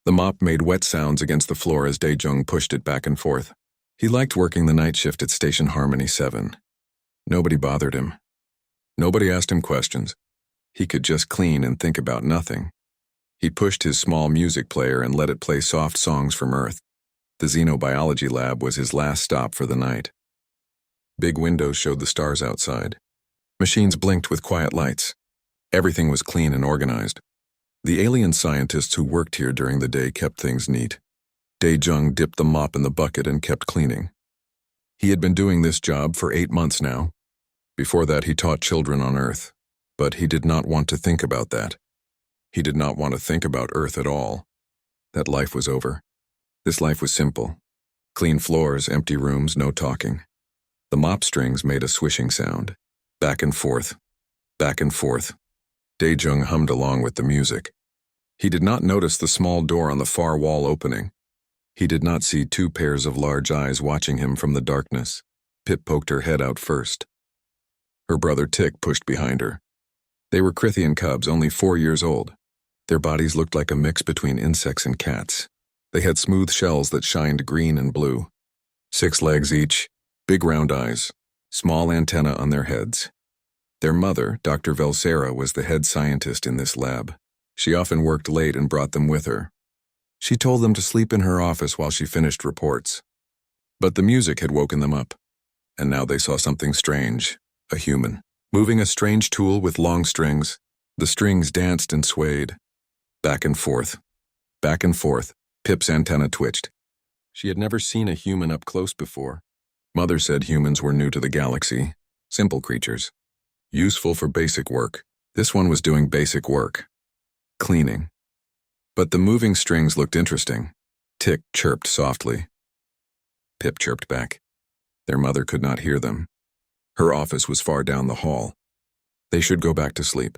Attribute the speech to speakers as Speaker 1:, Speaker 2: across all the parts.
Speaker 1: The mop made wet sounds against the floor as Dae-jung pushed it back and forth. He liked working the night shift at Station Harmony 7. Nobody bothered him. Nobody asked him questions. He could just clean and think about nothing. He pushed his small music player and let it play soft songs from Earth. The xenobiology lab was his last stop for the night. Big windows showed the stars outside. Machines blinked with quiet lights. Everything was clean and organized. The alien scientists who worked here during the day kept things neat. Dae-jung dipped the mop in the bucket and kept cleaning. He had been doing this job for 8 months now. Before that, he taught children on Earth, but he did not want to think about that. He did not want to think about Earth at all. That life was over. This life was simple. Clean floors, empty rooms, no talking. The mop strings made a swishing sound. Back and forth. Back and forth. Dae-jung hummed along with the music. He did not notice the small door on the far wall opening. He did not see 2 pairs of large eyes watching him from the darkness. Pip poked her head out first. Her brother Tick pushed behind her. They were Crithian cubs, only 4 years old. Their bodies looked like a mix between insects and cats. They had smooth shells that shined green and blue. 6 legs each, big round eyes, small antennae on their heads. Their mother, Dr. Velsera, was the head scientist in this lab. She often worked late and brought them with her. She told them to sleep in her office while she finished reports. But the music had woken them up, and now they saw something strange, a human, moving a strange tool with long strings. The strings danced and swayed. Back and forth. Back and forth. Pip's antenna twitched. She had never seen a human up close before. Mother said humans were new to the galaxy, simple creatures. Useful for basic work. This one was doing basic work. Cleaning. But the moving strings looked interesting. Tick chirped softly. Pip chirped back. Their mother could not hear them. Her office was far down the hall. They should go back to sleep.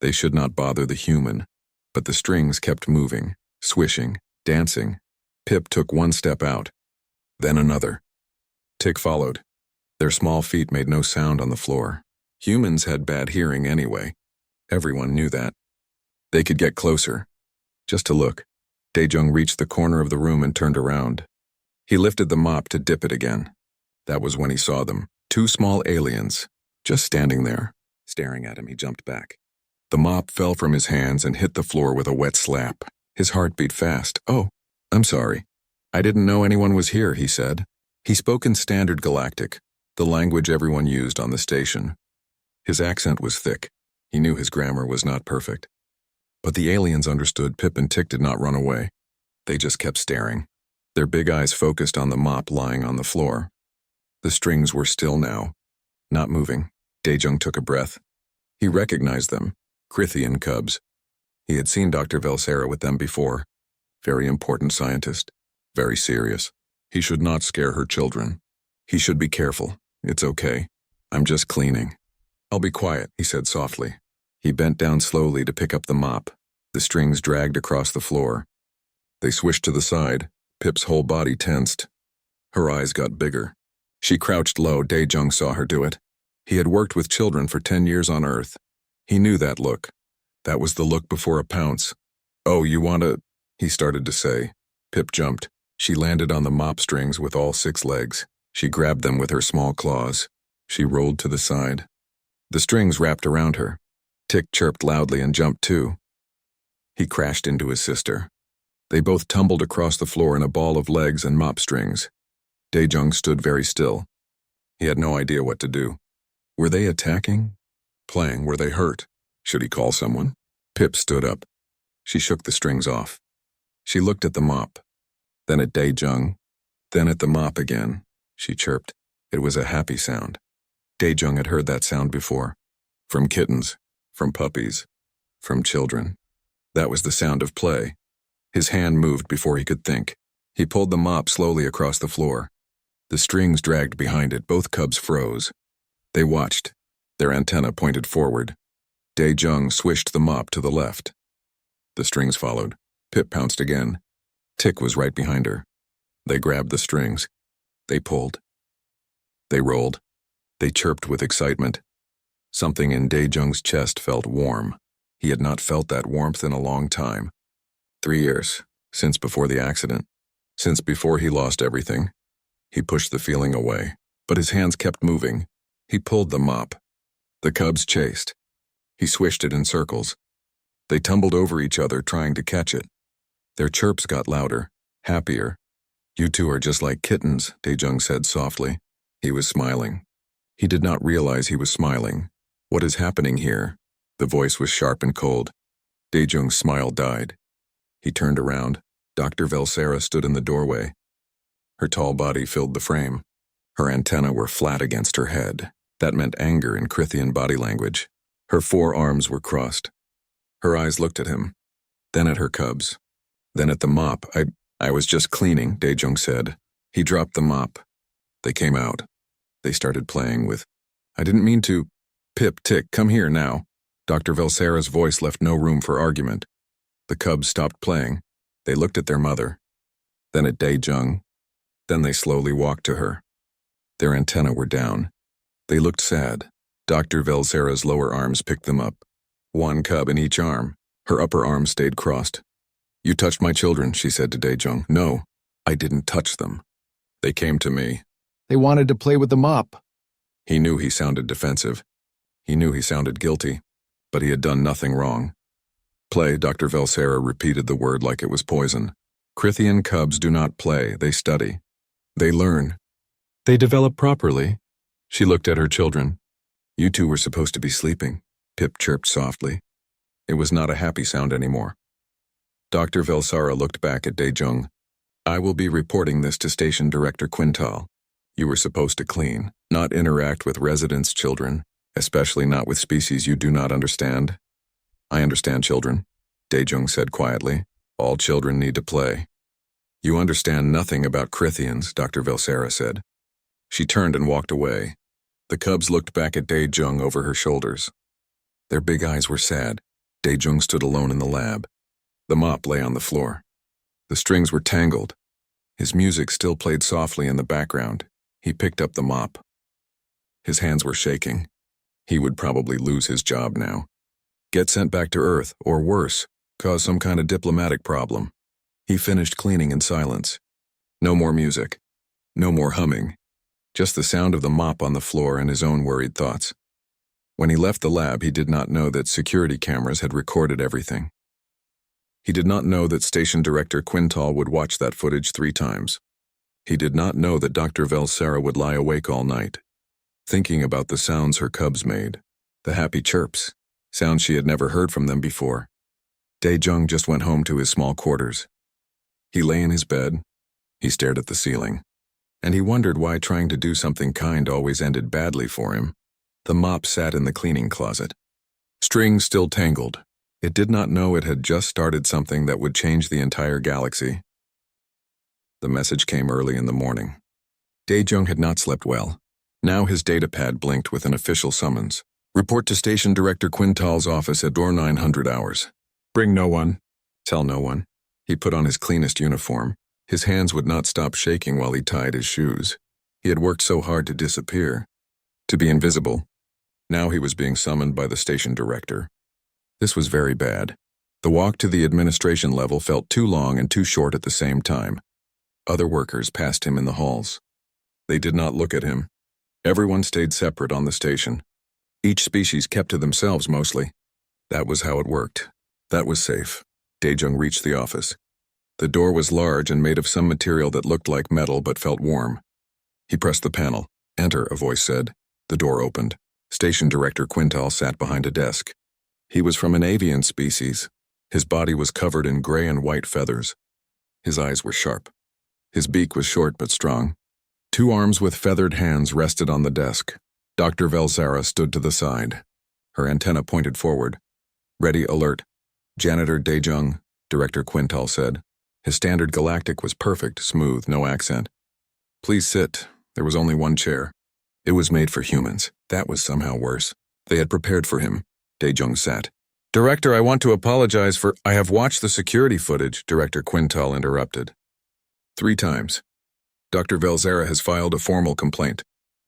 Speaker 1: They should not bother the human, but the strings kept moving, swishing, dancing. Pip took 1 step out, then another. Tick followed. Their small feet made no sound on the floor. Humans had bad hearing anyway. Everyone knew that. They could get closer, just to look. Dae-jung reached the corner of the room and turned around. He lifted the mop to dip it again. That was when he saw them, 2 small aliens, just standing there. Staring at him, he jumped back. The mop fell from his hands and hit the floor with a wet slap. His heart beat fast. "Oh, I'm sorry. I didn't know anyone was here," he said. He spoke in Standard Galactic, the language everyone used on the station. His accent was thick. He knew his grammar was not perfect. But the aliens understood. Pip and Tick did not run away. They just kept staring. Their big eyes focused on the mop lying on the floor. The strings were still now, not moving. Dae-jung took a breath. He recognized them, Crithian cubs. He had seen Dr. Velsera with them before. Very important scientist. Very serious. He should not scare her children. He should be careful. It's okay. I'm just cleaning. I'll be quiet, he said softly. He bent down slowly to pick up the mop. The strings dragged across the floor. They swished to the side. Pip's whole body tensed. Her eyes got bigger. She crouched low. Dae-jung saw her do it. He had worked with children for 10 years on Earth. He knew that look. That was the look before a pounce. "Oh, you want to," he started to say. Pip jumped. She landed on the mop strings with all 6 legs. She grabbed them with her small claws. She rolled to the side. The strings wrapped around her. Tick chirped loudly and jumped too. He crashed into his sister. They both tumbled across the floor in a ball of legs and mop strings. Dae-jung stood very still. He had no idea what to do. Were they attacking? Playing? Were they hurt? Should he call someone? Pip stood up. She shook the strings off. She looked at the mop, then at Dae-jung, then at the mop again. She chirped. It was a happy sound. Dae-jung had heard that sound before. From kittens, from puppies, from children. That was the sound of play. His hand moved before he could think. He pulled the mop slowly across the floor. The strings dragged behind it. Both cubs froze. They watched. Their antenna pointed forward. Dae-jung swished the mop to the left. The strings followed. Pip pounced again. Tick was right behind her. They grabbed the strings. They pulled. They rolled. They chirped with excitement. Something in Dae-jung's chest felt warm. He had not felt that warmth in a long time. 3 years. Since before the accident. Since before he lost everything. He pushed the feeling away, but his hands kept moving. He pulled the mop. The cubs chased. He swished it in circles. They tumbled over each other trying to catch it. Their chirps got louder, happier. "You two are just like kittens," Daejung said softly. He was smiling. He did not realize he was smiling. "What is happening here?" The voice was sharp and cold. Daejung's smile died. He turned around. Dr. Velsera stood in the doorway. Her tall body filled the frame. Her antennae were flat against her head. That meant anger in Krithian body language. Her forearms were crossed. Her eyes looked at him, then at her cubs, then at the mop. I was just cleaning," Daejung said. He dropped the mop. They came out. They started playing with, "I didn't mean to." "Pip, Tick, come here now." Dr. Velsera's voice left no room for argument. The cubs stopped playing. They looked at their mother, then at Daejung. Then they slowly walked to her. Their antennae were down. They looked sad. Dr. Velsera's lower arms picked them up. One cub in each arm. Her upper arm stayed crossed. "You touched my children," she said to Daejung. "No, I didn't touch them. They came to me."
Speaker 2: "They wanted to play with the mop."
Speaker 1: He knew he sounded defensive. He knew he sounded guilty, but he had done nothing wrong. "Play," Dr. Velsera repeated the word like it was poison. "Krithian cubs do not play, they study. They learn. They develop properly." She looked at her children. "You two were supposed to be sleeping," Pip chirped softly. It was not a happy sound anymore. Dr. Velsera looked back at Daejung. "I will be reporting this to Station Director Quintal. You were supposed to clean, not interact with residents' children, especially not with species you do not understand." "I understand, children," Daejung said quietly. "All children need to play." "You understand nothing about Krithians," Dr. Velsera said. She turned and walked away. The cubs looked back at Daejung over her shoulders. Their big eyes were sad. Daejung stood alone in the lab. The mop lay on the floor. The strings were tangled. His music still played softly in the background. He picked up the mop. His hands were shaking. He would probably lose his job now. Get sent back to Earth, or worse, cause some kind of diplomatic problem. He finished cleaning in silence. No more music. No more humming. Just the sound of the mop on the floor and his own worried thoughts. When he left the lab, he did not know that security cameras had recorded everything. He did not know that Station Director Quintal would watch that footage 3 times. He did not know that Dr. Velsera would lie awake all night, thinking about the sounds her cubs made, the happy chirps, sounds she had never heard from them before. Daejung just went home to his small quarters. He lay in his bed. He stared at the ceiling. And he wondered why trying to do something kind always ended badly for him. The mop sat in the cleaning closet. Strings still tangled. It did not know it had just started something that would change the entire galaxy. The message came early in the morning. Daejung had not slept well. Now his datapad blinked with an official summons. "Report to Station Director Quintal's office at door 900 hours. Bring no one. Tell no one." He put on his cleanest uniform. His hands would not stop shaking while he tied his shoes. He had worked so hard to disappear, to be invisible. Now he was being summoned by the station director. This was very bad. The walk to the administration level felt too long and too short at the same time. Other workers passed him in the halls. They did not look at him. Everyone stayed separate on the station. Each species kept to themselves mostly. That was how it worked. That was safe. Daejung reached the office. The door was large and made of some material that looked like metal but felt warm. He pressed the panel. "Enter," a voice said. The door opened. Station Director Quintal sat behind a desk. He was from an avian species. His body was covered in gray and white feathers. His eyes were sharp. His beak was short but strong. 2 arms with feathered hands rested on the desk. Dr. Velsera stood to the side. Her antenna pointed forward. "Ready, alert. Janitor Daejung," Director Quintal said. His standard galactic was perfect, smooth, no accent. "Please sit." There was only one chair. It was made for humans. That was somehow worse. They had prepared for him. Daejung sat. "Director, I want to apologize for—" "I have watched the security footage," Director Quintal interrupted. 3 times. Dr. Velsera has filed a formal complaint.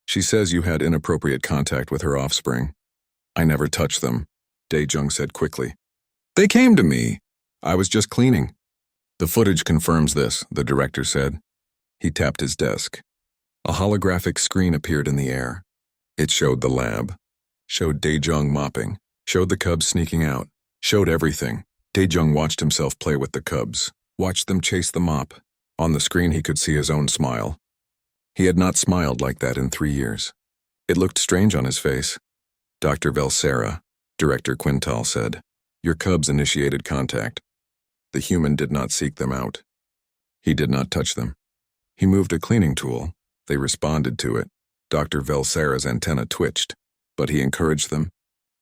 Speaker 1: She says you had inappropriate contact with her offspring. "I never touched them," Daejung said quickly. "They came to me. I was just cleaning." The footage confirms this, the director said. He tapped his desk. A holographic screen appeared in the air. It showed the lab, showed Daejong mopping, showed the cubs sneaking out, showed everything. Daejong watched himself play with the cubs, watched them chase the mop. On the screen he could see his own smile. He had not smiled like that in 3 years. It looked strange on his face. Dr. Velsera, Director Quintal said, "Your cubs initiated contact. The human did not seek them out. He did not touch them. He moved a cleaning tool. They responded to it. Dr. Velsera's antenna twitched, but he encouraged them.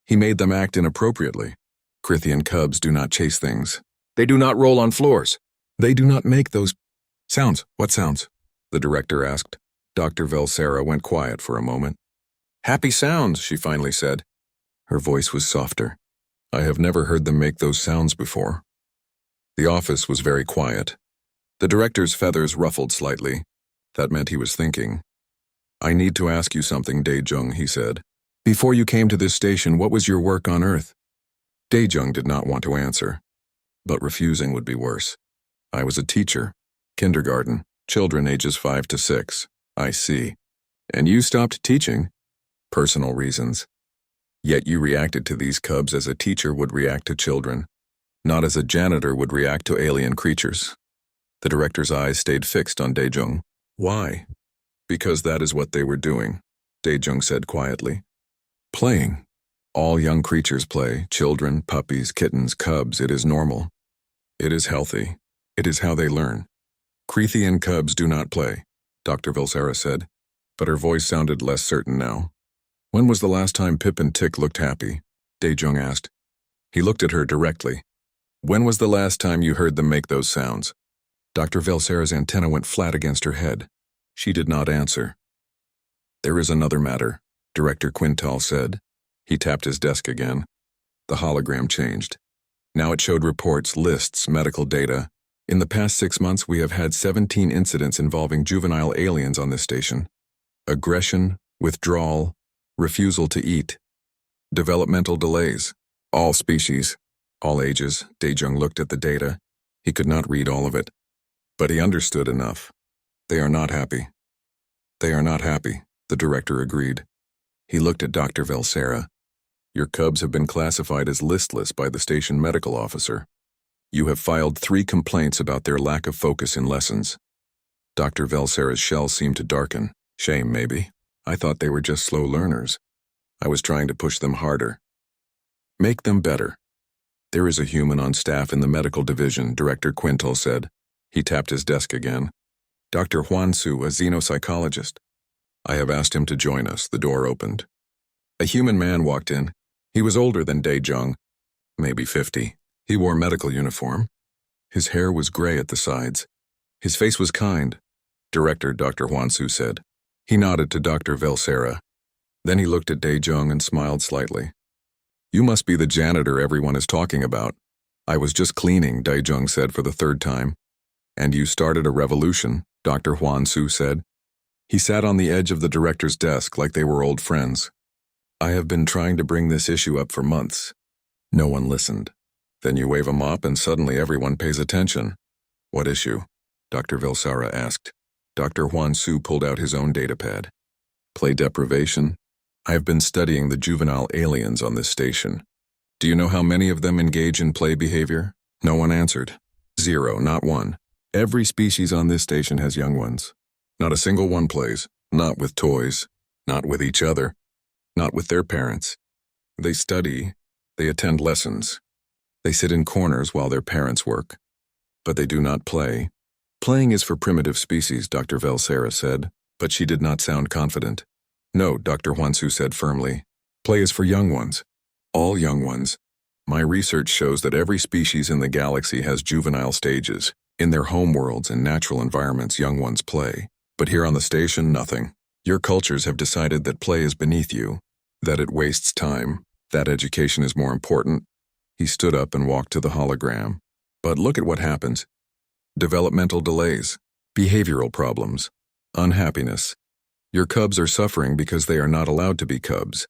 Speaker 1: He made them act inappropriately. Crithian cubs do not chase things. They do not roll on floors. They do not make those sounds." "What sounds?" the director asked. Dr. Velsera went quiet for a moment. "Happy sounds," she finally said. Her voice was softer. "I have never heard them make those sounds before." The office was very quiet. The director's feathers ruffled slightly. That meant he was thinking. "I need to ask you something, Daejong," he said. "Before you came to this station, what was your work on Earth?" Daejong did not want to answer, but refusing would be worse. "I was a teacher. Kindergarten. Children ages 5 to 6. "I see. And you stopped teaching?" "Personal reasons." "Yet you reacted to these cubs as a teacher would react to children, not as a janitor would react to alien creatures." The director's eyes stayed fixed on Daejong. "Why?" "Because that is what they were doing," Daejong said quietly. "Playing. All young creatures play, children, puppies, kittens, cubs. It is normal. It is healthy. It is how they learn. Crethian cubs do not play," Dr. Velsera said, but her voice sounded less certain now. "When was the last time Pip and Tick looked happy?" Daejong asked. He looked at her directly. "When was the last time you heard them make those sounds?" Dr. Velsera's antenna went flat against her head. She did not answer. "There is another matter," Director Quintal said. He tapped his desk again. The hologram changed. Now it showed reports, lists, medical data. "In the past 6 months, we have had 17 incidents involving juvenile aliens on this station. Aggression, withdrawal, refusal to eat. Developmental delays. All species, all ages." Daejong looked at the data. He could not read all of it, but he understood enough. "They are not happy." "They are not happy," the director agreed. He looked at Dr. Velsera. "Your cubs have been classified as listless by the station medical officer. You have filed 3 complaints about their lack of focus in lessons." Dr. Velsera's shell seemed to darken. "Shame, maybe. I thought they were just slow learners. I was trying to push them harder. Make them better." "There is a human on staff in the medical division," Director Quintal said. He tapped his desk again. "Dr. Hwansu, a xenopsychologist. I have asked him to join us." The door opened. A human man walked in. He was older than Daejong, maybe 50. He wore medical uniform. His hair was gray at the sides. His face was kind. "Director," Dr. Hwansu said. He nodded to Dr. Velsera. Then he looked at Daejong and smiled slightly. "You must be the janitor everyone is talking about." "I was just cleaning," Daejong said for the 3rd time. "And you started a revolution," Dr. Hwansu said. He sat on the edge of the director's desk like they were old friends. "I have been trying to bring this issue up for months. No one listened. Then you wave a mop and suddenly everyone pays attention." "What issue?" Dr. Velsera asked. Dr. Hwansu pulled out his own datapad. "Play deprivation. I have been studying the juvenile aliens on this station. Do you know how many of them engage in play behavior?" No one answered. 0, not one. Every species on this station has young ones. Not a single one plays, not with toys, not with each other, not with their parents. They study, they attend lessons. They sit in corners while their parents work. But they do not play. "Playing is for primitive species," Dr. Velsera said, but she did not sound confident. "No," Dr. Hwansu said firmly. "Play is for young ones. All young ones. My research shows that every species in the galaxy has juvenile stages. In their homeworlds and natural environments, young ones play. But here on the station, nothing. Your cultures have decided that play is beneath you, that it wastes time, that education is more important." He stood up and walked to the hologram. "But look at what happens. Developmental delays, behavioral problems, unhappiness. Your cubs are suffering because they are not allowed to be cubs."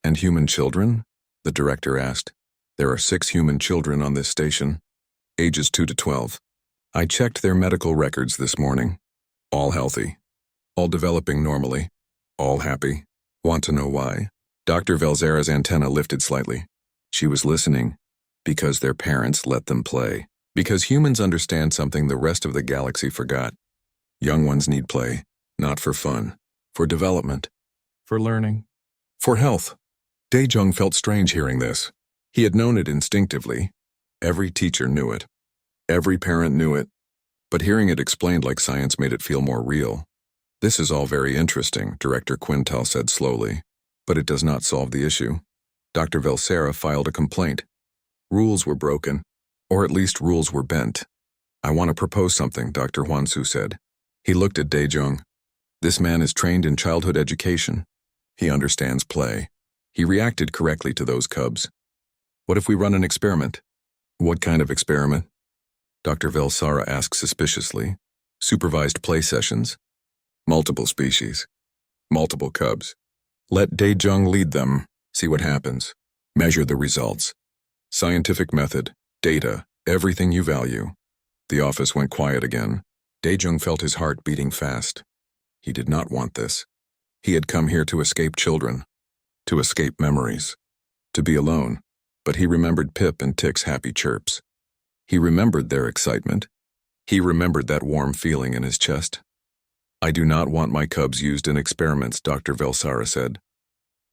Speaker 1: "And human children?" the director asked. "There are 6 human children on this station, ages 2 to 12. I checked their medical records this morning. All healthy. All developing normally. All happy. Want to know why? Dr. Velzera's antenna lifted slightly. She was listening. Because their parents let them play. Because humans understand something the rest of the galaxy forgot. Young ones need play. Not for fun. For development. For learning. For health. Daejung felt strange hearing this. He had known it instinctively. Every teacher knew it. Every parent knew it. But hearing it explained like science made it feel more real. This is all very interesting, Director Quintal said slowly. But it does not solve the issue. Dr. Velzera filed a complaint. Rules were broken. Or at least rules were bent. I want to propose something, Dr. Hwansu said. He looked at Daejung. This man is trained in childhood education. He understands play. He reacted correctly to those cubs. What if we run an experiment? What kind of experiment? Dr. Velzera asked suspiciously. Supervised play sessions. Multiple species. Multiple cubs. Let Daejung lead them. See what happens. Measure the results. Scientific method, data, everything you value. The office went quiet again. Daejung felt his heart beating fast. He did not want this. He had come here to escape children. To escape memories. To be alone. But he remembered Pip and Tick's happy chirps. He remembered their excitement. He remembered that warm feeling in his chest. I do not want my cubs used in experiments, Dr. Velzera said.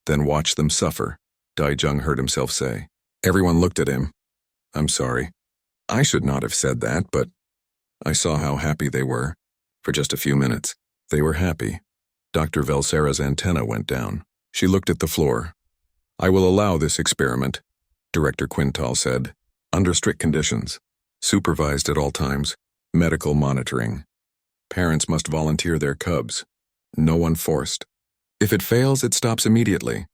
Speaker 1: Then watch them suffer, Daejung heard himself say. Everyone looked at him. I'm sorry. I should not have said that, but I saw how happy they were. For just a few minutes, they were happy. Dr. Velzera's antenna went down. She looked at the floor. I will allow this experiment, Director Quintal said, under strict conditions. Supervised at all times. Medical monitoring. Parents must volunteer their cubs. No one forced. If it fails, it stops immediately.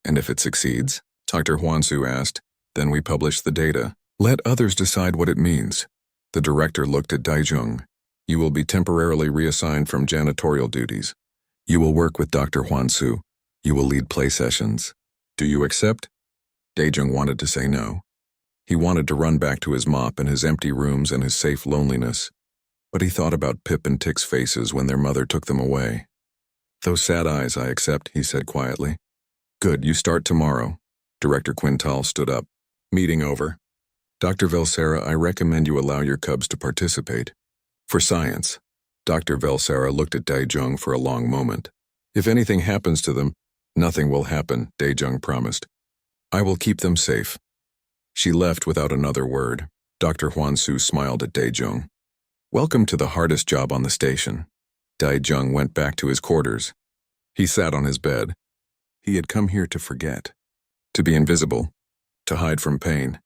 Speaker 1: And if it succeeds, Dr. Hwansu asked, then we publish the data. Let others decide what it means. The director looked at Daejung. You will be temporarily reassigned from janitorial duties. You will work with Dr. Hwansu. You will lead play sessions. Do you accept? Daejung wanted to say no. He wanted to run back to his mop and his empty rooms and his safe loneliness. But he thought about Pip and Tick's faces when their mother took them away. Those sad eyes, I accept, he said quietly. Good, you start tomorrow. Director Quintal stood up. Meeting over. Dr. Velzera, I recommend you allow your cubs to participate. For science. Dr. Velzera looked at Daejung for a long moment. If anything happens to them, nothing will happen, Daejung promised. I will keep them safe. She left without another word. Dr. Hwansu smiled at Daejung. Welcome to the hardest job on the station. Daejung went back to his quarters. He sat on his bed. He had come here to forget. To be invisible. To hide from pain.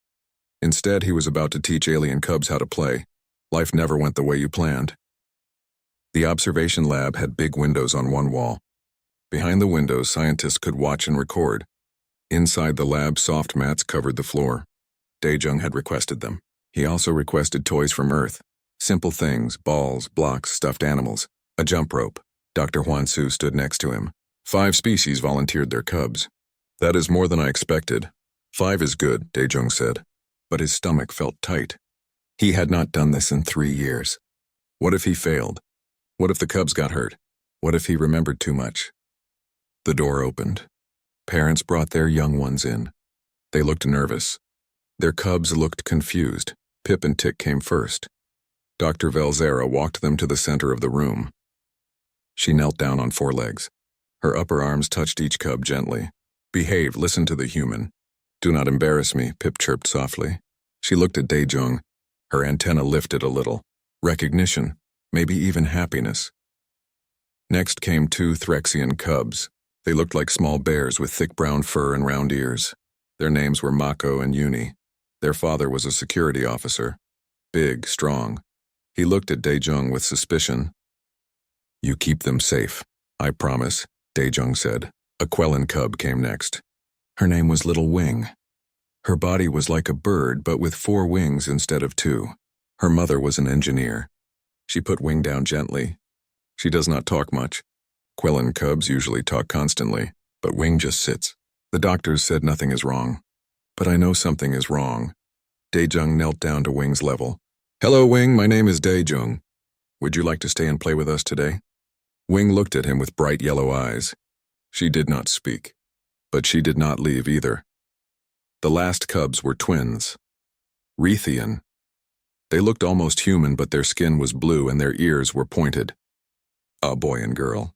Speaker 1: Instead, he was about to teach alien cubs how to play. Life never went the way you planned. The observation lab had big windows on one wall. Behind the windows, scientists could watch and record. Inside the lab, soft mats covered the floor. Daejung had requested them. He also requested toys from Earth. Simple things, balls, blocks, stuffed animals. A jump rope. Dr. Hwansu stood next to him. 5 species volunteered their cubs. That is more than I expected. 5 is good, Daejung said. But his stomach felt tight. He had not done this in 3 years. What if he failed? What if the cubs got hurt? What if he remembered too much? The door opened. Parents brought their young ones in. They looked nervous. Their cubs looked confused. Pip and Tick came first. Dr. Velzera walked them to the center of the room. She knelt down on 4 legs. Her upper arms touched each cub gently. Behave, listen to the human. Do not embarrass me, Pip chirped softly. She looked at Daejung. Her antenna lifted a little. Recognition, maybe even happiness. Next came 2 Threxian cubs. They looked like small bears with thick brown fur and round ears. Their names were Mako and Uni. Their father was a security officer. Big, strong. He looked at Daejung with suspicion. You keep them safe, I promise, Daejung said. A Quellan cub came next. Her name was Little Wing. Her body was like a bird, but with 4 wings instead of 2. Her mother was an engineer. She put Wing down gently. She does not talk much. Quellan cubs usually talk constantly, but Wing just sits. The doctors said nothing is wrong. But I know something is wrong. Daejung knelt down to Wing's level. Hello, Wing. My name is Dae-jung. Would you like to stay and play with us today? Wing looked at him with bright yellow eyes. She did not speak, but she did not leave either. The last cubs were twins. Rethian. They looked almost human, but their skin was blue and their ears were pointed. A boy and girl.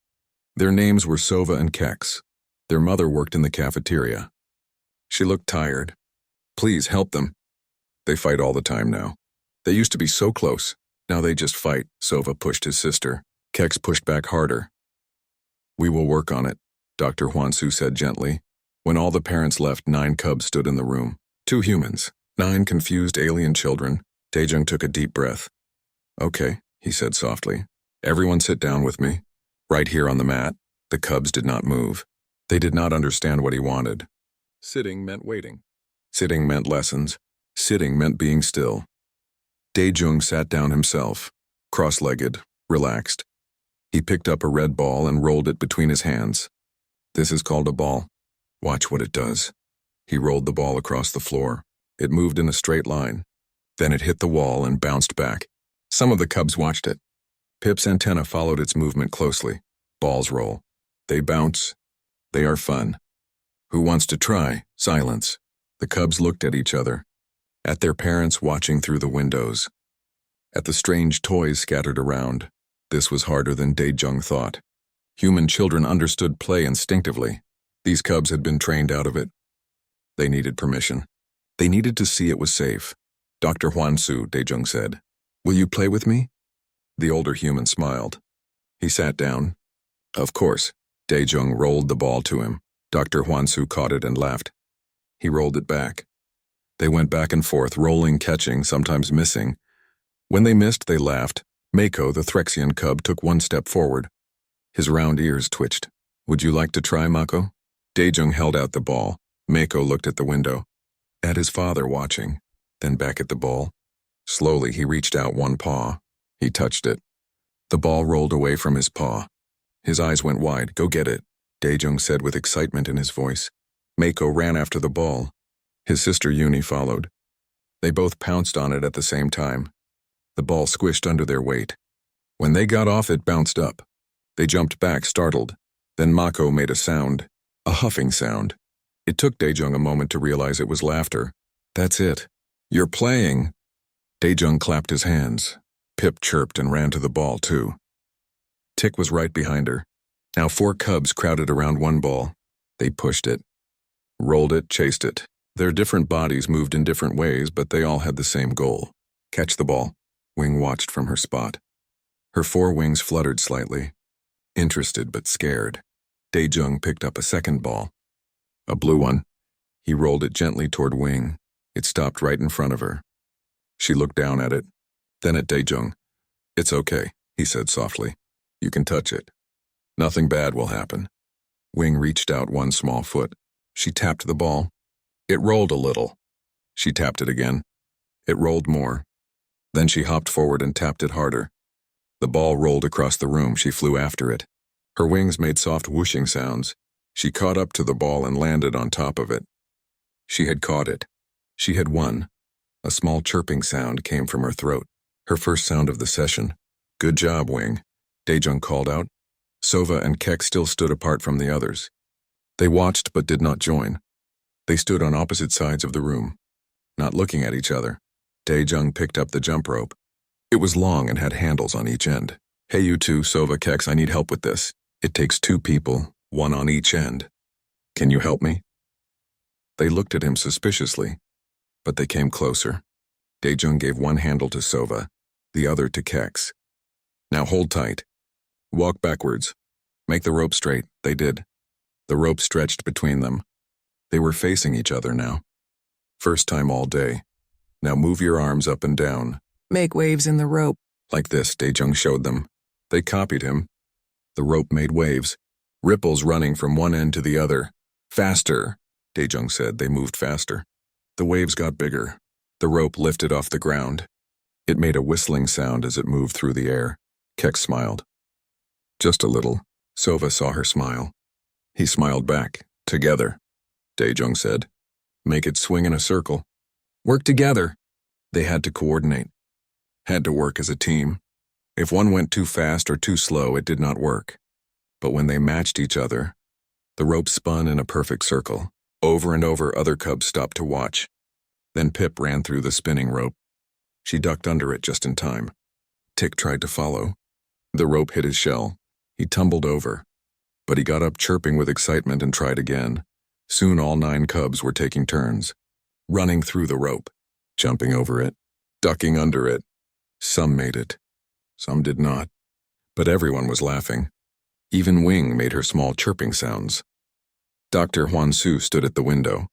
Speaker 1: Their names were Sova and Kex. Their mother worked in the cafeteria. She looked tired. Please help them. They fight all the time now. They used to be so close. Now they just fight. Sova pushed his sister. Kex pushed back harder. We will work on it, Dr. Hwansu said gently. When all the parents left, 9 cubs stood in the room. 2 humans, 9 confused alien children. Dae-jung took a deep breath. Okay, he said softly. Everyone sit down with me. Right here on the mat. The cubs did not move. They did not understand what he wanted. Sitting meant waiting. Sitting meant lessons. Sitting meant being still. Dae-jung sat down himself, cross-legged, relaxed. He picked up a red ball and rolled it between his hands. This is called a ball. Watch what it does. He rolled the ball across the floor. It moved in a straight line. Then it hit the wall and bounced back. Some of the cubs watched it. Pip's antenna followed its movement closely. Balls roll. They bounce. They are fun. Who wants to try? Silence. The cubs looked at each other. At their parents watching through the windows. At the strange toys scattered around. This was harder than Dae-jung thought. Human children understood play instinctively. These cubs had been trained out of it. They needed permission. They needed to see it was safe. Dr. Hwansu, Dae-jung said. Will you play with me? The older human smiled. He sat down. Of course. Dae-jung rolled the ball to him. Dr. Hwansu caught it and laughed. He rolled it back. They went back and forth, rolling, catching, sometimes missing. When they missed, they laughed. Mako, the Threxian cub, took 1 step forward. His round ears twitched. Would you like to try, Mako? Dae-jung held out the ball. Mako looked at the window. At his father watching. Then back at the ball. Slowly, he reached out 1 paw. He touched it. The ball rolled away from his paw. His eyes went wide. Go get it, Dae-jung said with excitement in his voice. Mako ran after the ball. His sister Uni followed. They both pounced on it at the same time. The ball squished under their weight. When they got off, it bounced up. They jumped back, startled. Then Mako made a sound. A huffing sound. It took Dae-jung a moment to realize it was laughter. That's it. You're playing. Dae-jung clapped his hands. Pip chirped and ran to the ball, too. Tick was right behind her. Now 4 cubs crowded around 1 ball. They pushed it. Rolled it, chased it. Their different bodies moved in different ways, but they all had the same goal. Catch the ball. Wing watched from her spot. Her 4 wings fluttered slightly. Interested but scared. Dae-jung picked up a second ball. A blue one. He rolled it gently toward Wing. It stopped right in front of her. She looked down at it, then at Dae-jung. It's okay, he said softly. You can touch it. Nothing bad will happen. Wing reached out 1 small foot. She tapped the ball. It rolled a little. She tapped it again. It rolled more. Then she hopped forward and tapped it harder. The ball rolled across the room. She flew after it. Her wings made soft whooshing sounds. She caught up to the ball and landed on top of it. She had caught it. She had won. A small chirping sound came from her throat. Her first sound of the session. Good job, Wing, Dae-jung called out. Sova and Keck still stood apart from the others. They watched but did not join. They stood on opposite sides of the room, not looking at each other. Dae-jung picked up the jump rope. It was long and had handles on each end. Hey you two, Sova, Kex, I need help with this. It takes 2 people, 1 on each end. Can you help me? They looked at him suspiciously, but they came closer. Dae-jung gave 1 handle to Sova, the other to Kex. Now hold tight. Walk backwards. Make the rope straight. They did. The rope stretched between them. They were facing each other now. First time all day. Now move your arms up and down.
Speaker 3: Make waves in the rope.
Speaker 1: Like this, Dae-jung showed them. They copied him. The rope made waves, ripples running from one end to the other. Faster, Dae-jung said. They moved faster. The waves got bigger. The rope lifted off the ground. It made a whistling sound as it moved through the air. Keck smiled. Just a little. Sova saw her smile. He smiled back. Together, Dae-jung said. Make it swing in a circle. Work together. They had to coordinate. Had to work as a team. If one went too fast or too slow, it did not work. But when they matched each other, the rope spun in a perfect circle. Over and over, other cubs stopped to watch. Then Pip ran through the spinning rope. She ducked under it just in time. Tick tried to follow. The rope hit his shell. He tumbled over. But he got up chirping with excitement and tried again. Soon all 9 cubs were taking turns, running through the rope, jumping over it, ducking under it. Some made it. Some did not. But everyone was laughing. Even Wing made her small chirping sounds. Dr. Huan-Su stood at the window.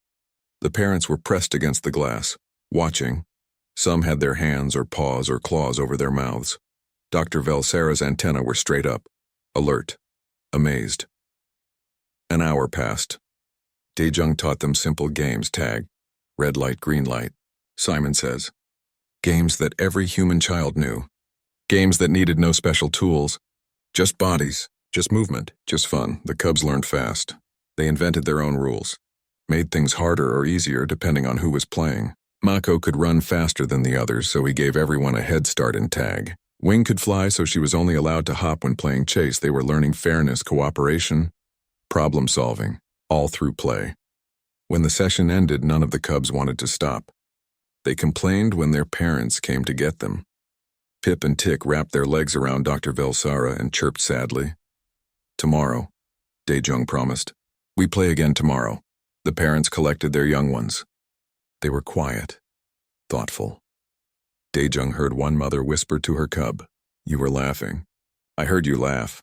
Speaker 1: The parents were pressed against the glass, watching. Some had their hands or paws or claws over their mouths. Dr. Velsera's antennae were straight up, alert, amazed. An hour passed. Daejung taught them simple games: tag, red light, green light, Simon says. Games that every human child knew. Games that needed no special tools. Just bodies, just movement, just fun. The cubs learned fast. They invented their own rules. Made things harder or easier depending on who was playing. Mako could run faster than the others, so he gave everyone a head start in tag. Wing could fly, so she was only allowed to hop when playing chase. They were learning fairness, cooperation, problem solving, all through play. When the session ended, none of the cubs wanted to stop. They complained when their parents came to get them. Pip and Tick wrapped their legs around Dr. Velsera and chirped sadly. Tomorrow, Daejung promised. We play again tomorrow. The parents collected their young ones. They were quiet, thoughtful. Daejung heard one mother whisper to her cub, "You were laughing. I heard you laugh."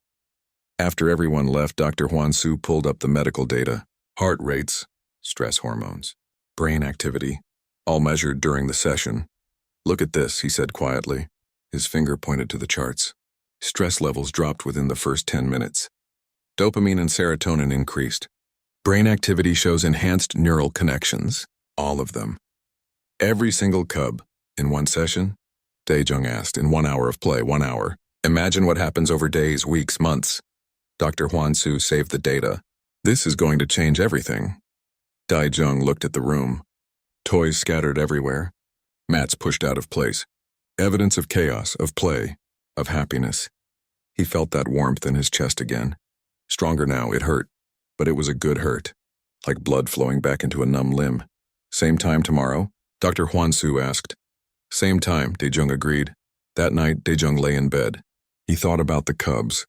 Speaker 1: After everyone left, Dr. Huan-Su pulled up the medical data. Heart rates, stress hormones, brain activity, all measured during the session. "Look at this," he said quietly. His finger pointed to the charts. Stress levels dropped within the first 10 minutes. Dopamine and serotonin increased. Brain activity shows enhanced neural connections, all of them. Every single cub, in one session? Daejung asked. In 1 hour of play, 1 hour. Imagine what happens over days, weeks, months. Dr. Huan-Su saved the data. This is going to change everything. Daejung looked at the room. Toys scattered everywhere. Mats pushed out of place. Evidence of chaos, of play, of happiness. He felt that warmth in his chest again. Stronger now, it hurt. But it was a good hurt, like blood flowing back into a numb limb. Same time tomorrow? Dr. Huan-Su asked. Same time, Daejung agreed. That night, Daejung lay in bed. He thought about the cubs,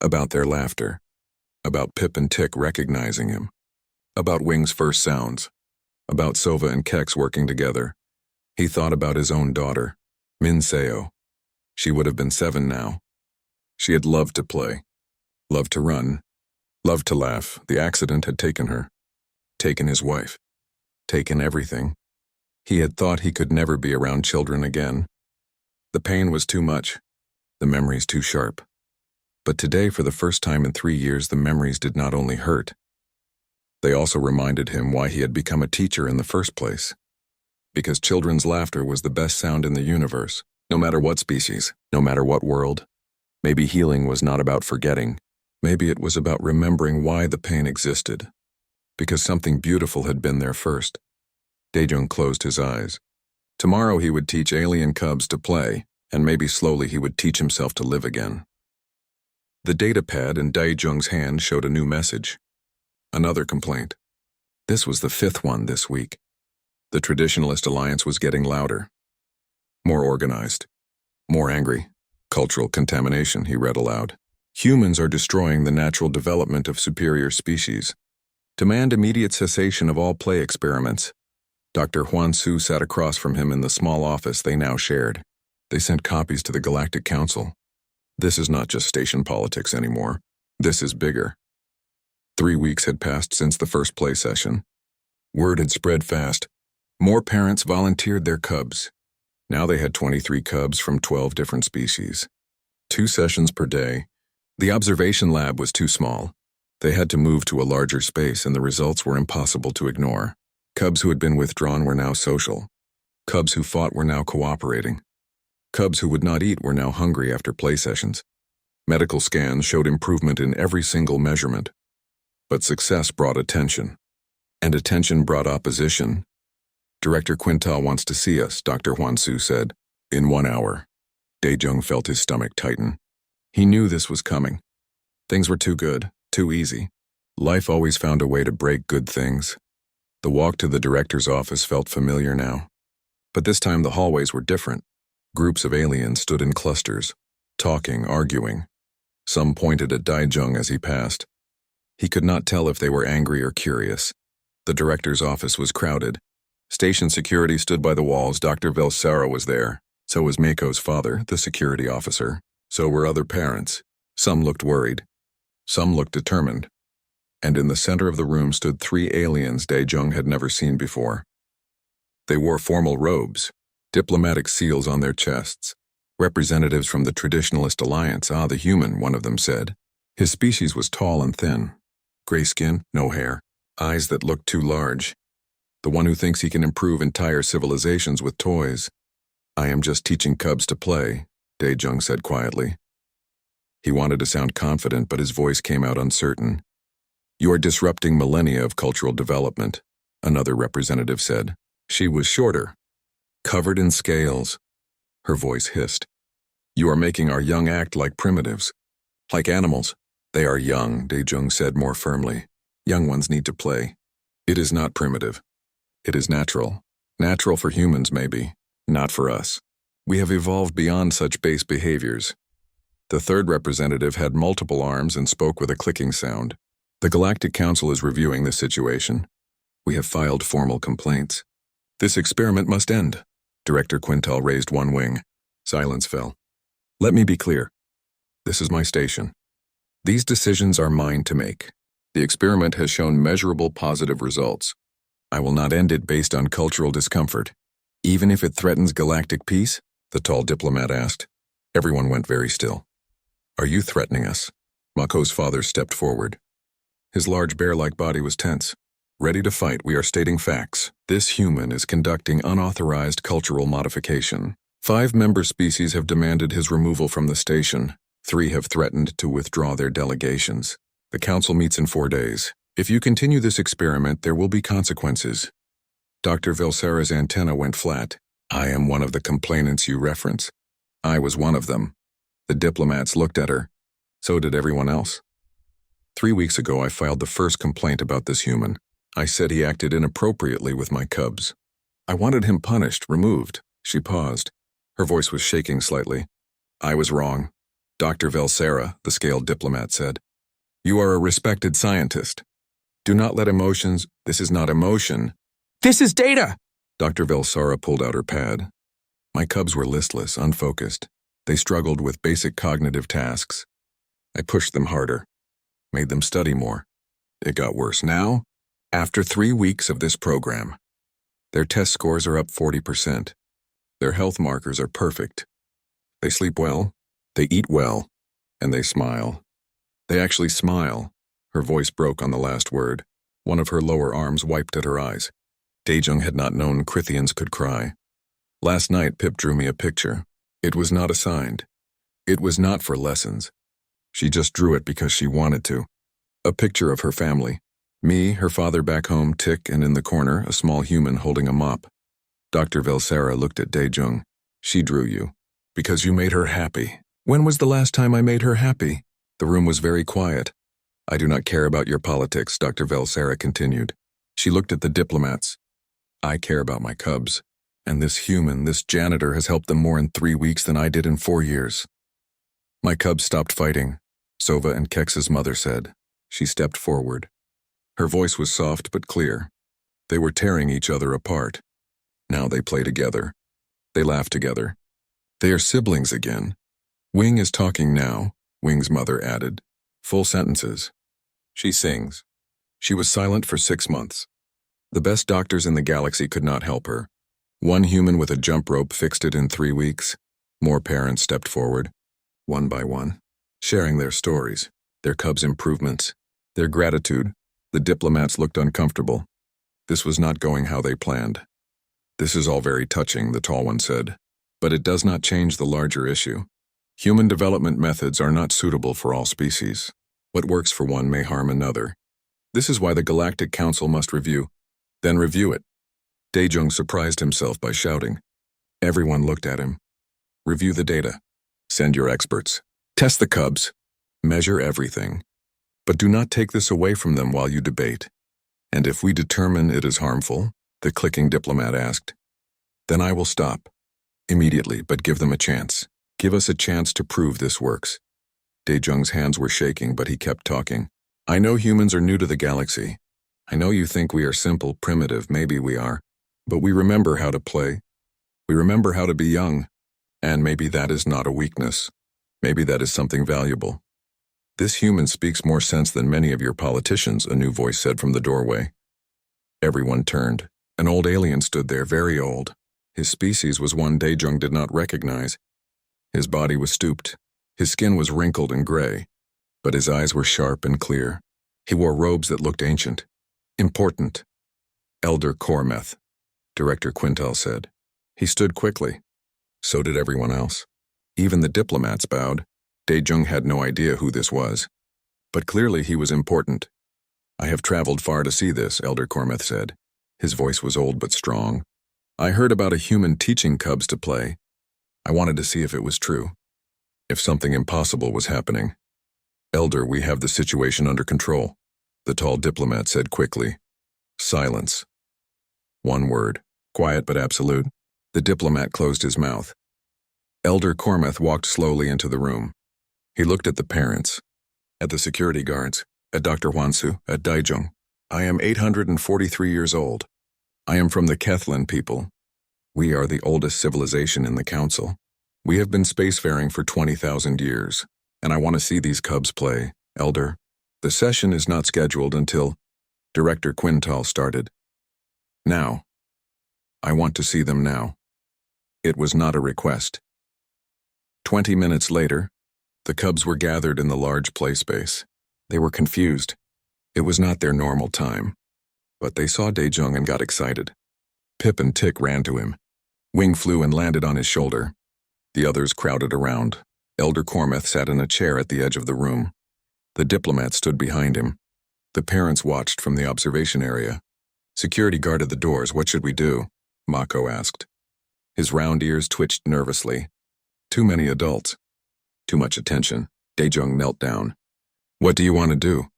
Speaker 1: about their laughter, about Pip and Tick recognizing him, about Wing's first sounds, about Sova and Kex working together. He thought about his own daughter, Min Seo. She would have been 7 now. She had loved to play, loved to run, loved to laugh. The accident had taken her, taken his wife, taken everything. He had thought he could never be around children again. The pain was too much, the memories too sharp. But today, for the first time in 3 years, the memories did not only hurt. They also reminded him why he had become a teacher in the first place. Because children's laughter was the best sound in the universe, no matter what species, no matter what world. Maybe healing was not about forgetting. Maybe it was about remembering why the pain existed. Because something beautiful had been there first. Daejung closed his eyes. Tomorrow he would teach alien cubs to play, and maybe slowly he would teach himself to live again. The datapad in Daejung's hand showed a new message. Another complaint. This was the 5th one this week. The Traditionalist Alliance was getting louder. More organized. More angry. Cultural contamination, he read aloud. Humans are destroying the natural development of superior species. Demand immediate cessation of all play experiments. Dr. Huan-Su sat across from him in the small office they now shared. They sent copies to the Galactic Council. This is not just station politics anymore. This is bigger. 3 weeks had passed since the first play session. Word had spread fast. More parents volunteered their cubs. Now they had 23 cubs from 12 different species. 2 sessions per day. The observation lab was too small. They had to move to a larger space, and the results were impossible to ignore. Cubs who had been withdrawn were now social. Cubs who fought were now cooperating. Cubs who would not eat were now hungry after play sessions. Medical scans showed improvement in every single measurement. But success brought attention. And attention brought opposition. Director Quintal wants to see us, Dr. Huan-Su said. In 1 hour. Dae-jung felt his stomach tighten. He knew this was coming. Things were too good, too easy. Life always found a way to break good things. The walk to the director's office felt familiar now. But this time the hallways were different. Groups of aliens stood in clusters, talking, arguing. Some pointed at Dae-jung as he passed. He could not tell if they were angry or curious. The director's office was crowded. Station security stood by the walls. Dr. Velsara was there. So was Mako's father, the security officer. So were other parents. Some looked worried. Some looked determined. And in the center of the room stood 3 aliens Dae-jung had never seen before. They wore formal robes, diplomatic seals on their chests. Representatives from the Traditionalist Alliance, the human, one of them said. His species was tall and thin. Gray skin, no hair, eyes that looked too large. The one who thinks he can improve entire civilizations with toys. I am just teaching cubs to play, Dae-jung said quietly. He wanted to sound confident, but his voice came out uncertain. You are disrupting millennia of cultural development, another representative said. She was shorter, covered in scales. Her voice hissed. You are making our young act like primitives, like animals. They are young, Dae-jung said more firmly. Young ones need to play. It is not primitive. It is natural. Natural for humans, maybe. Not for us. We have evolved beyond such base behaviors. The third representative had multiple arms and spoke with a clicking sound. The Galactic Council is reviewing this situation. We have filed formal complaints. This experiment must end. Director Quintal raised one wing. Silence fell. Let me be clear. This is my station. These decisions are mine to make. The experiment has shown measurable positive results. I will not end it based on cultural discomfort. Even if it threatens galactic peace? The tall diplomat asked. Everyone went very still. Are you threatening us? Mako's father stepped forward. His large bear-like body was tense. Ready to fight, we are stating facts. This human is conducting unauthorized cultural modification. 5 member species have demanded his removal from the station. 3 have threatened to withdraw their delegations. The council meets in 4 days. If you continue this experiment, there will be consequences. Dr. Velsara's antenna went flat. I am one of the complainants you reference. I was one of them. The diplomats looked at her. So did everyone else. 3 weeks ago, I filed the first complaint about this human. I said he acted inappropriately with my cubs. I wanted him punished, removed. She paused. Her voice was shaking slightly. I was wrong. Dr. Velsara, the scaled diplomat said. You are a respected scientist. Do not let emotions— This is not emotion. This is data! Dr. Velsara pulled out her pad. My cubs were listless, unfocused. They struggled with basic cognitive tasks. I pushed them harder, made them study more. It got worse. Now, after 3 weeks of this program, their test scores are up 40%. Their health markers are perfect. They sleep well, they eat well, and they smile. They actually smile. Her voice broke on the last word. One of her lower arms wiped at her eyes. Dae-jung had not known Crithians could cry. Last night, Pip drew me a picture. It was not assigned. It was not for lessons. She just drew it because she wanted to. A picture of her family. Me, her father back home, Tick, and in the corner, a small human holding a mop. Dr. Velsara looked at Dae-jung. She drew you. Because you made her happy. When was the last time I made her happy? The room was very quiet. I do not care about your politics, Dr. Velsara continued. She looked at the diplomats. I care about my cubs. And this human, this janitor, has helped them more in 3 weeks than I did in 4 years. My cubs stopped fighting, Sova and Kex's mother said. She stepped forward. Her voice was soft but clear. They were tearing each other apart. Now they play together. They laugh together. They are siblings again. Wing is talking now, Wing's mother added. Full sentences. She sings. She was silent for 6 months. The best doctors in the galaxy could not help her. One human with a jump rope fixed it in 3 weeks. More parents stepped forward, one by one, sharing their stories, their cubs' improvements, their gratitude. The diplomats looked uncomfortable. This was not going how they planned. This is all very touching, the tall one said, but it does not change the larger issue. Human development methods are not suitable for all species. What works for one may harm another. This is why the Galactic Council must review. Then review it. Dae-jung surprised himself by shouting. Everyone looked at him. Review the data. Send your experts. Test the cubs. Measure everything. But do not take this away from them while you debate. And if we determine it is harmful, the clicking diplomat asked, then I will stop. Immediately, but give them a chance. Give us a chance to prove this works. Daejung's hands were shaking, but he kept talking. I know humans are new to the galaxy. I know you think we are simple, primitive, maybe we are. But we remember how to play. We remember how to be young. And maybe that is not a weakness. Maybe that is something valuable. This human speaks more sense than many of your politicians, a new voice said from the doorway. Everyone turned. An old alien stood there, very old. His species was one Daejung did not recognize. His body was stooped. His skin was wrinkled and gray, but his eyes were sharp and clear. He wore robes that looked ancient. Important. Elder Cormeth, Director Quintal said. He stood quickly. So did everyone else. Even the diplomats bowed. Daejung had no idea who this was. But clearly he was important. I have traveled far to see this, Elder Cormeth said. His voice was old but strong. I heard about a human teaching cubs to play. I wanted to see if it was true. If something impossible was happening. Elder, we have the situation under control, the tall diplomat said quickly. Silence. One word, quiet but absolute. The diplomat closed his mouth. Elder Cormeth walked slowly into the room. He looked at the parents, at the security guards, at Dr. Hwansu, at Daejung. I am 843 years old. I am from the Kethlan people. We are the oldest civilization in the council. We have been spacefaring for 20,000 years, and I want to see these cubs play, Elder. The session is not scheduled until Director Quintal started. Now. I want to see them now. It was not a request. 20 minutes later, the cubs were gathered in the large play space. They were confused. It was not their normal time. But they saw Daejung and got excited. Pip and Tick ran to him. Wing flew and landed on his shoulder. The others crowded around. Elder Cormeth sat in a chair at the edge of the room. The diplomat stood behind him. The parents watched from the observation area. Security guarded the doors. What should we do? Mako asked. His round ears twitched nervously. Too many adults. Too much attention. Daejung knelt down. What do you want to do?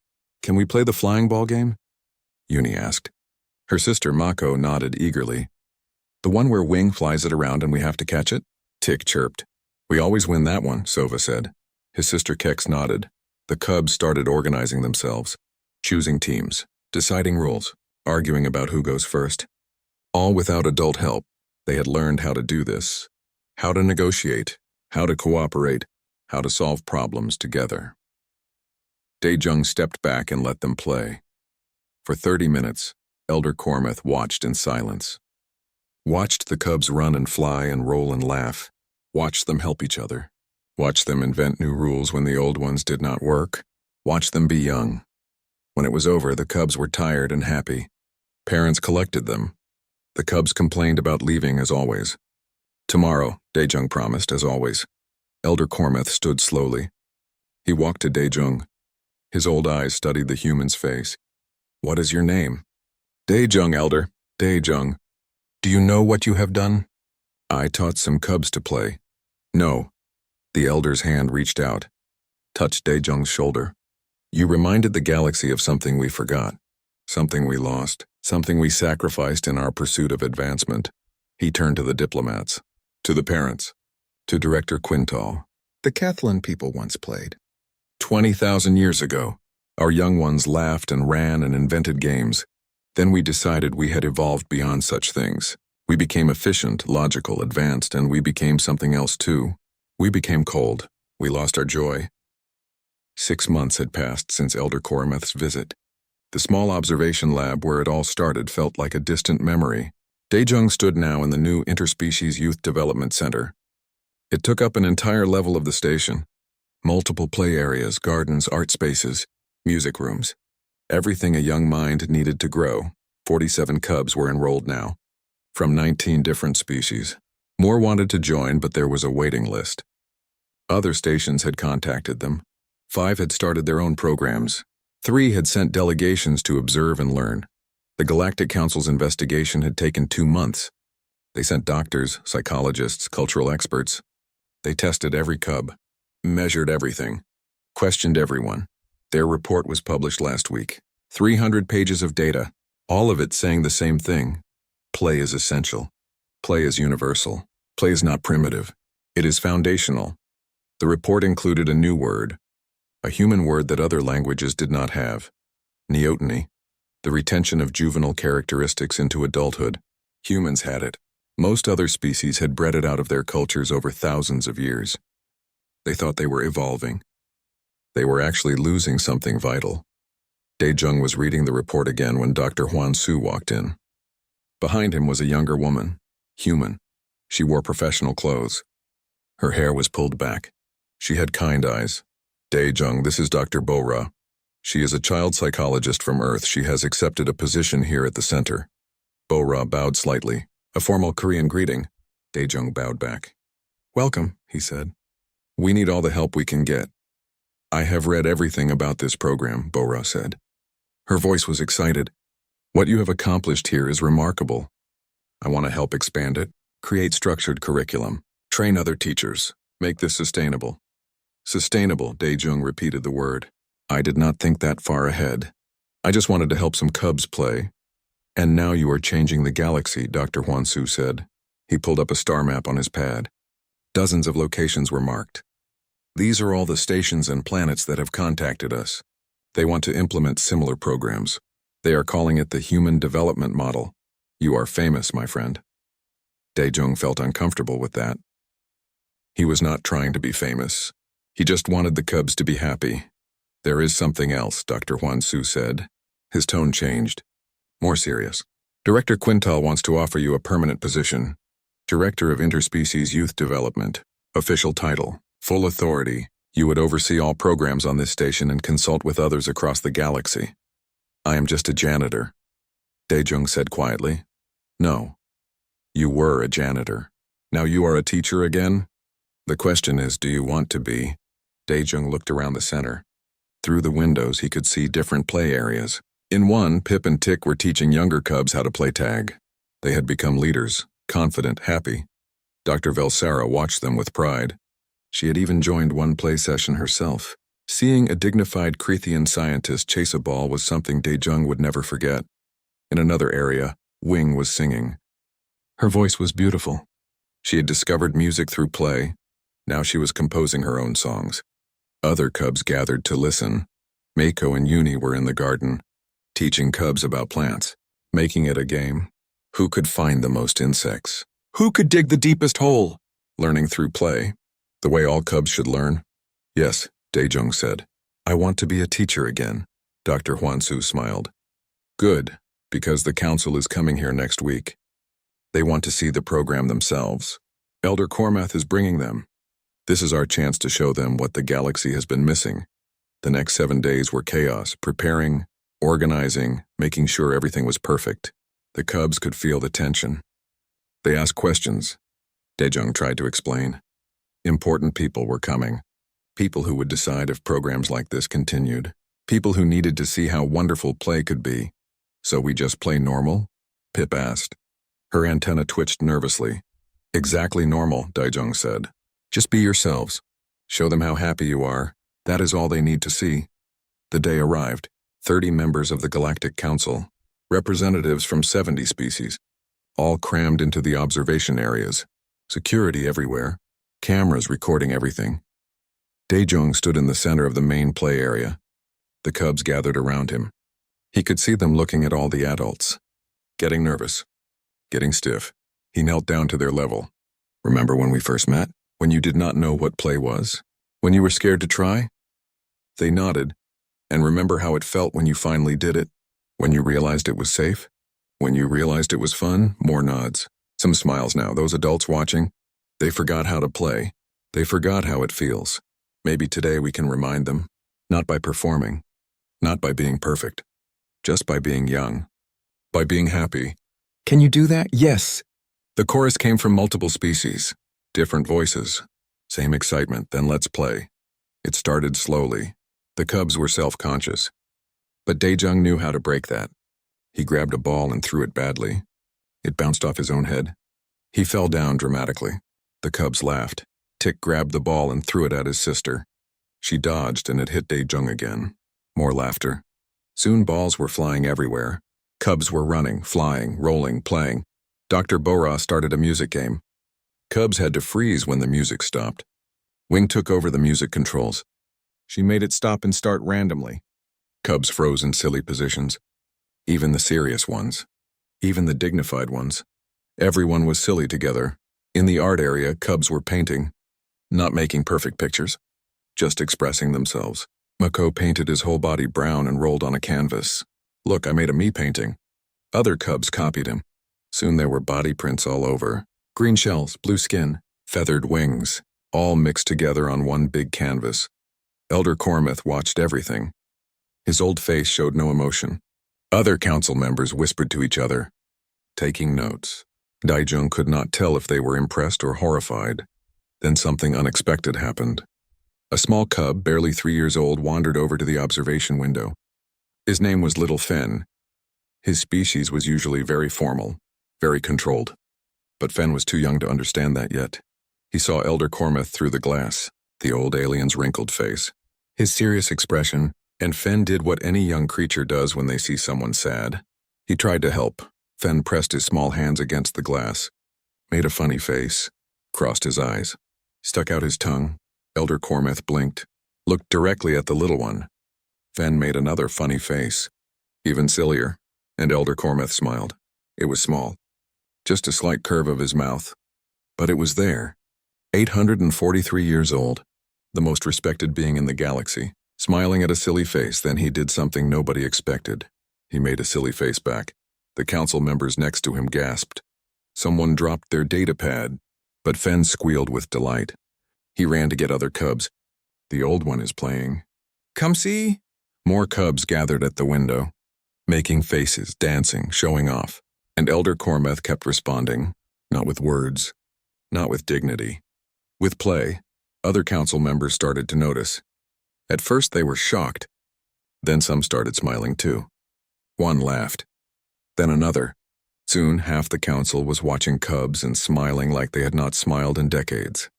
Speaker 1: Can we play the flying ball game? Uni asked. Her sister Mako nodded eagerly. The one where Wing flies it around and we have to catch it? Tick chirped. We always win that one, Sova said. His sister Kex nodded. The cubs started organizing themselves, choosing teams, deciding rules, arguing about who goes first. All without adult help. They had learned how to do this. How to negotiate, how to cooperate, how to solve problems together. Daejung stepped back and let them play. For 30 minutes, Elder Cormeth watched in silence. Watched the cubs run and fly and roll and laugh. Watched them help each other. Watched them invent new rules when the old ones did not work. Watched them be young. When it was over, the cubs were tired and happy. Parents collected them. The cubs complained about leaving as always. Tomorrow, Daejung promised, as always. Elder Cormeth stood slowly. He walked to Daejung. His old eyes studied the human's face. What is your name? Daejung, Elder. Daejung. Do you know what you have done? I taught some cubs to play. No. The elder's hand reached out, touched Daejung's shoulder. You reminded the galaxy of something we forgot, something we lost, something we sacrificed in our pursuit of advancement. He turned to the diplomats, to the parents, to Director Quintal. The Kethlan people once played. 20,000 years ago, our young ones laughed and ran and invented games. Then we decided we had evolved beyond such things. We became efficient, logical, advanced, and we became something else too. We became cold. We lost our joy. 6 months had passed since Elder Cormeth's visit. The small observation lab where it all started felt like a distant memory. Daejung stood now in the new Interspecies Youth Development Center. It took up an entire level of the station. Multiple play areas, gardens, art spaces, music rooms. Everything a young mind needed to grow. 47 cubs were enrolled now, from 19 different species. More wanted to join, but there was a waiting list. Other stations had contacted them. 5 had started their own programs. 3 had sent delegations to observe and learn. The Galactic Council's investigation had taken 2 months. They sent doctors, psychologists, cultural experts. They tested every cub, measured everything, questioned everyone. Their report was published last week. 300 pages of data, all of it saying the same thing. Play is essential. Play is universal. Play is not primitive. It is foundational. The report included a new word, a human word that other languages did not have. Neoteny, the retention of juvenile characteristics into adulthood. Humans had it. Most other species had bred it out of their cultures over thousands of years. They thought they were evolving. They were actually losing something vital. Dae-jung was reading the report again when Dr. Hwan-soo walked in. Behind him was a younger woman, human. She wore professional clothes. Her hair was pulled back. She had kind eyes. Dae-jung, this is Dr. Bo-ra. She is a child psychologist from Earth. She has accepted a position here at the center. Bo-ra bowed slightly. A formal Korean greeting. Dae-jung bowed back. Welcome, he said. We need all the help we can get. I have read everything about this program, Bo-ra said. Her voice was excited. What you have accomplished here is remarkable. I want to help expand it, create structured curriculum, train other teachers, make this sustainable. Sustainable, Dae-jung repeated the word. I did not think that far ahead. I just wanted to help some cubs play. And now you are changing the galaxy, Dr. Hwan-soo said. He pulled up a star map on his pad. Dozens of locations were marked. These are all the stations and planets that have contacted us. They want to implement similar programs. They are calling it the Human Development Model. You are famous, my friend. Dae-jung felt uncomfortable with that. He was not trying to be famous. He just wanted the cubs to be happy. There is something else, Dr. Hwan-soo said. His tone changed. More serious. Director Quintal wants to offer you a permanent position. Director of Interspecies Youth Development. Official title. Full authority. You would oversee all programs on this station and consult with others across the galaxy. I am just a janitor. Dae-jung said quietly. No. You were a janitor. Now you are a teacher again? The question is, do you want to be? Dae-jung looked around the center. Through the windows he could see different play areas. In one, Pip and Tick were teaching younger cubs how to play tag. They had become leaders, confident, happy. Dr. Velsara watched them with pride. She had even joined one play session herself. Seeing a dignified Crethean scientist chase a ball was something Dae-jung would never forget. In another area, Wing was singing. Her voice was beautiful. She had discovered music through play. Now she was composing her own songs. Other cubs gathered to listen. Mako and Uni were in the garden, teaching cubs about plants, making it a game. Who could find the most insects? Who could dig the deepest hole? Learning through play, the way all cubs should learn. Yes, Dae-jung said. I want to be a teacher again. Dr. Hwan-soo smiled. Good, because the council is coming here next week. They want to see the program themselves. Elder Cormath is bringing them. This is our chance to show them what the galaxy has been missing. The next 7 days were chaos, preparing, organizing, making sure everything was perfect. The cubs could feel the tension. They asked questions. Dae-jung tried to explain. Important people were coming. People who would decide if programs like this continued. People who needed to see how wonderful play could be. So we just play normal? Pip asked. Her antenna twitched nervously. Exactly normal, Dae-jung said. Just be yourselves. Show them how happy you are. That is all they need to see. The day arrived. 30 members of the Galactic Council, representatives from 70 species, all crammed into the observation areas. Security everywhere. Cameras recording everything. Dae-jung stood in the center of the main play area. The cubs gathered around him. He could see them looking at all the adults. Getting nervous. Getting stiff. He knelt down to their level. Remember when we first met? When you did not know what play was? When you were scared to try? They nodded. And remember how it felt when you finally did it? When you realized it was safe? When you realized it was fun? More nods. Some smiles now. Those adults watching, they forgot how to play. They forgot how it feels. Maybe today we can remind them. Not by performing. Not by being perfect. Just by being young. By being happy. Can you do that? Yes. The chorus came from multiple species. Different voices. Same excitement. Then let's play. It started slowly. The cubs were self-conscious. But Dae-jung knew how to break that. He grabbed a ball and threw it badly. It bounced off his own head. He fell down dramatically. The cubs laughed. Tick grabbed the ball and threw it at his sister. She dodged and it hit Dae-jung again. More laughter. Soon balls were flying everywhere. Cubs were running, flying, rolling, playing. Dr. Bora started a music game. Cubs had to freeze when the music stopped. Wing took over the music controls. She made it stop and start randomly. Cubs froze in silly positions. Even the serious ones. Even the dignified ones. Everyone was silly together. In the art area, Cubs were painting. Not making perfect pictures. Just expressing themselves. Mako painted his whole body brown and rolled on a canvas. Look, I made a me painting. Other Cubs copied him. Soon there were body prints all over. Green shells, blue skin, feathered wings, all mixed together on one big canvas. Elder Cormith watched everything. His old face showed no emotion. Other council members whispered to each other, taking notes. Dae-jung could not tell if they were impressed or horrified. Then something unexpected happened. A small cub, barely 3 years old, wandered over to the observation window. His name was Little Fen. His species was usually very formal, very controlled. But Fen was too young to understand that yet. He saw Elder Cormith through the glass, the old alien's wrinkled face, his serious expression, and Fen did what any young creature does when they see someone sad. He tried to help. Fen pressed his small hands against the glass, made a funny face, crossed his eyes, stuck out his tongue. Elder Cormith blinked, looked directly at the little one. Fen made another funny face, even sillier, and Elder Cormith smiled. It was small, just a slight curve of his mouth. But it was there. 843 years old, the most respected being in the galaxy, smiling at a silly face. Then he did something nobody expected. He made a silly face back. The council members next to him gasped. Someone dropped their data pad, but Fen squealed with delight. He ran to get other cubs. The old one is playing. Come see? More cubs gathered at the window, making faces, dancing, showing off. And Elder Cormith kept responding, not with words, not with dignity. With play, other council members started to notice. At first they were shocked. Then some started smiling too. One laughed. Then another. Soon half the council was watching cubs and smiling like they had not smiled in decades.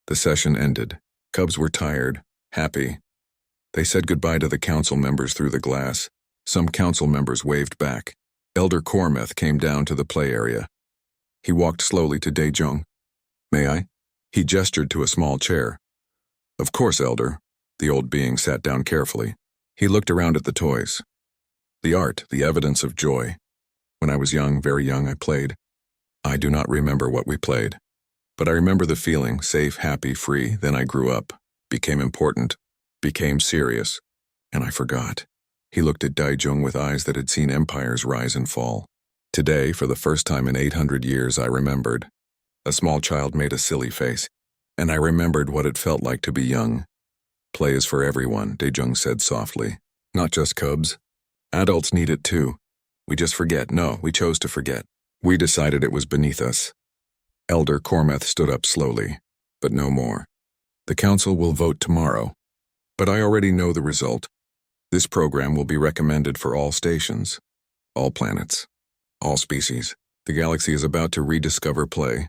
Speaker 1: The session ended. Cubs were tired, happy. They said goodbye to the council members through the glass. Some council members waved back. Elder Cormith came down to the play area. He walked slowly to Dae-jung. May I? He gestured to a small chair. Of course, Elder. The old being sat down carefully. He looked around at the toys. The art, the evidence of joy. When I was young, very young, I played. I do not remember what we played. But I remember the feeling, safe, happy, free. Then I grew up, became important, became serious, and I forgot. He looked at Dae-jung with eyes that had seen empires rise and fall. Today, for the first time in 800 years, I remembered. A small child made a silly face, and I remembered what it felt like to be young. Play is for everyone, Dae-jung said softly. Not just cubs. Adults need it too. We just forget. No, we chose to forget. We decided it was beneath us. Elder Cormith stood up slowly, but no more. The council will vote tomorrow, but I already know the result. This program will be recommended for all stations, all planets, all species. The galaxy is about to rediscover play.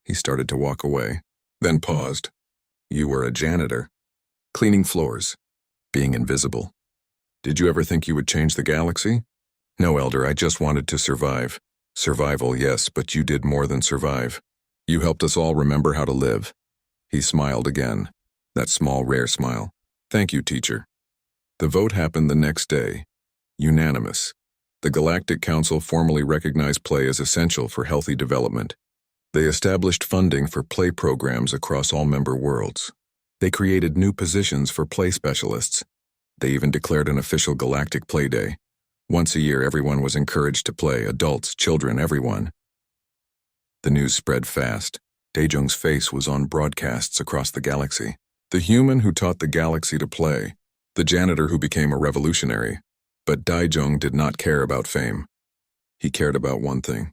Speaker 1: He started to walk away, then paused. You were a janitor, cleaning floors, being invisible. Did you ever think you would change the galaxy? No, Elder, I just wanted to survive. Survival, yes, but you did more than survive. You helped us all remember how to live. He smiled again, that small, rare smile. Thank you, teacher. The vote happened the next day. Unanimous. The Galactic Council formally recognized play as essential for healthy development. They established funding for play programs across all member worlds. They created new positions for play specialists. They even declared an official Galactic Play Day. Once a year, everyone was encouraged to play, adults, children, everyone. The news spread fast. Dae-jung's face was on broadcasts across the galaxy. The human who taught the galaxy to play, the janitor who became a revolutionary. But Dae-jung did not care about fame. He cared about one thing.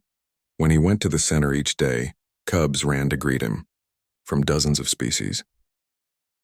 Speaker 1: When he went to the center each day, cubs ran to greet him, from dozens of species.